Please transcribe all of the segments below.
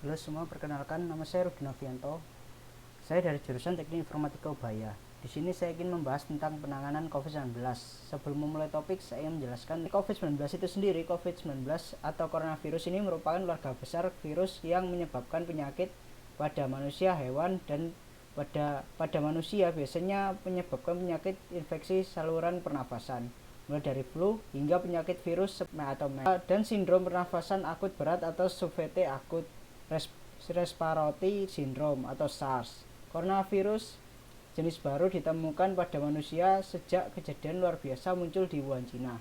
Halo semua, perkenalkan nama saya Rudi Novianto. Saya dari jurusan Teknik Informatika Ubaya. Di sini saya ingin membahas tentang penanganan COVID-19. Sebelum memulai topik, saya ingin menjelaskan COVID-19 itu sendiri. COVID-19 atau coronavirus ini merupakan keluarga besar virus yang menyebabkan penyakit pada manusia, hewan, dan pada manusia biasanya menyebabkan penyakit infeksi saluran pernafasan, mulai dari flu hingga penyakit virus atau MERS dan sindrom pernafasan akut berat atau SUVT akut respiratory syndrome atau SARS. Coronavirus jenis baru ditemukan pada manusia sejak kejadian luar biasa muncul di Wuhan, Cina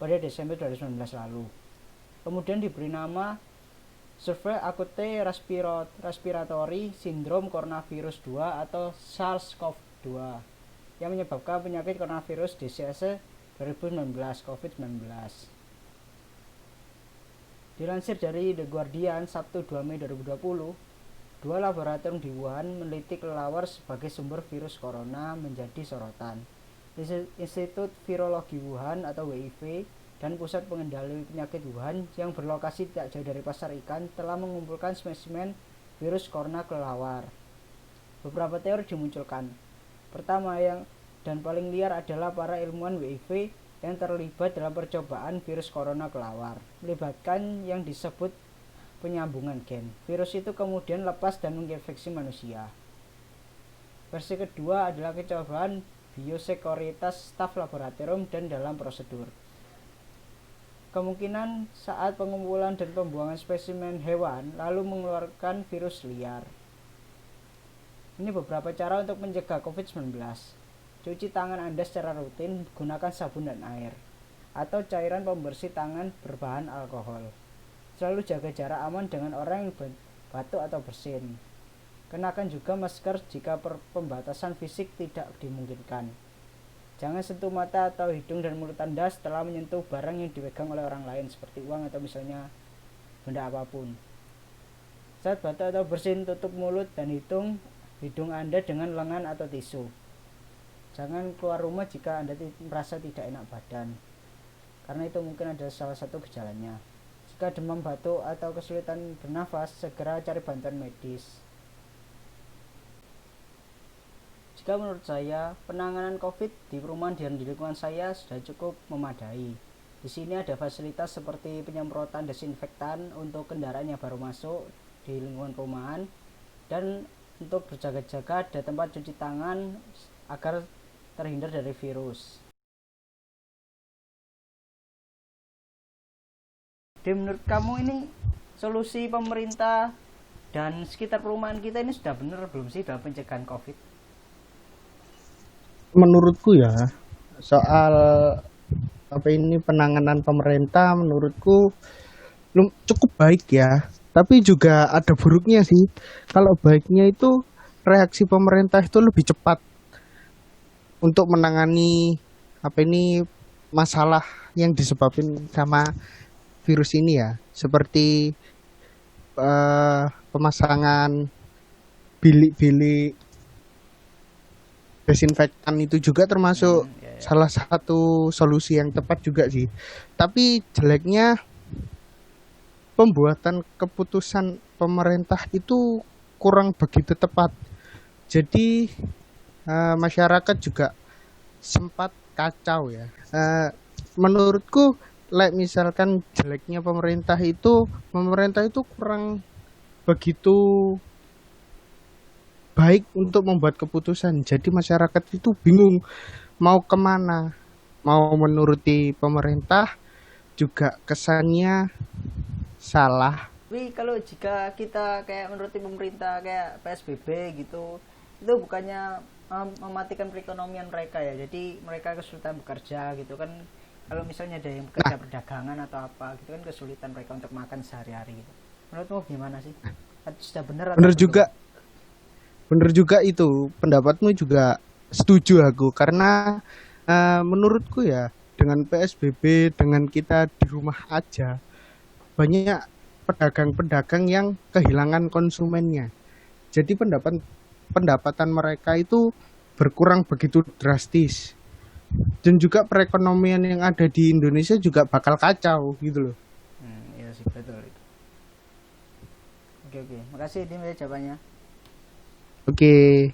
pada Desember 2019 lalu. Kemudian diberi nama Severe Acute Respiratory Syndrome Coronavirus 2 atau SARS-CoV-2 yang menyebabkan penyakit coronavirus DCS 2019 COVID-19. Dilansir dari The Guardian Sabtu 2 Mei 2020, dua laboratorium di Wuhan meneliti kelelawar sebagai sumber virus corona menjadi sorotan. Institut Virologi Wuhan atau WIV dan Pusat Pengendali Penyakit Wuhan yang berlokasi tidak jauh dari pasar ikan telah mengumpulkan spesimen virus corona kelelawar. Beberapa teori dimunculkan. Pertama dan paling liar adalah para ilmuwan WIV yang terlibat dalam percobaan virus corona kelelawar, melibatkan yang disebut penyambungan gen. Virus itu kemudian lepas dan menginfeksi manusia. Versi kedua adalah kecobaan biosekuritas staf laboratorium dan dalam prosedur. Kemungkinan saat pengumpulan dan pembuangan spesimen hewan lalu mengeluarkan virus liar. Ini beberapa cara untuk mencegah COVID-19. Cuci tangan Anda secara rutin, gunakan sabun dan air atau cairan pembersih tangan berbahan alkohol. Selalu jaga jarak aman dengan orang yang batuk atau bersin. Kenakan juga masker jika pembatasan fisik tidak dimungkinkan. Jangan sentuh mata atau hidung dan mulut Anda setelah menyentuh barang yang dipegang oleh orang lain seperti uang atau misalnya benda apapun. Saat batuk atau bersin, tutup mulut dan hidung Anda dengan lengan atau tisu. Jangan keluar rumah jika Anda merasa tidak enak badan, karena itu mungkin ada salah satu gejalanya. Jika demam, batuk, atau kesulitan bernafas, segera cari bantuan medis. Jika menurut saya, penanganan COVID di perumahan dan di lingkungan saya sudah cukup memadai. Di sini ada fasilitas seperti penyemprotan desinfektan untuk kendaraan yang baru masuk di lingkungan perumahan, dan untuk berjaga-jaga ada tempat cuci tangan agar terhindar dari virus. Jadi menurut kamu ini solusi pemerintah dan sekitar perumahan kita ini sudah benar belum sih dalam pencegahan COVID? Menurutku ya, soal penanganan pemerintah menurutku cukup baik ya. Tapi juga ada buruknya sih. Kalau baiknya itu reaksi pemerintah itu lebih cepat untuk menangani masalah yang disebabkan sama virus ini ya, seperti pemasangan bilik-bilik desinfektan itu juga termasuk salah satu solusi yang tepat juga sih. Tapi jeleknya pembuatan keputusan pemerintah itu kurang begitu tepat. Jadi masyarakat juga sempat kacau ya. Menurutku, misalkan jeleknya pemerintah itu kurang begitu baik untuk membuat keputusan. Jadi masyarakat itu bingung mau kemana, mau menuruti pemerintah juga kesannya salah. Tapi kalau jika kita kayak menuruti pemerintah kayak PSBB gitu, itu bukannya mematikan perekonomian mereka ya, jadi mereka kesulitan bekerja gitu kan. Kalau misalnya ada yang bekerja perdagangan atau apa gitu kan, kesulitan mereka untuk makan sehari-hari gitu. Menurutmu gimana sih? Sudah benar atau bener juga itu pendapatmu, juga setuju aku, karena menurutku ya, dengan PSBB, dengan kita di rumah aja, banyak pedagang-pedagang yang kehilangan konsumennya. Jadi pendapatan mereka itu berkurang begitu drastis, dan juga perekonomian yang ada di Indonesia juga bakal kacau gitu loh. Iya sih, betul itu. Oke, oke. Makasih Dim ya jawabannya. Oke.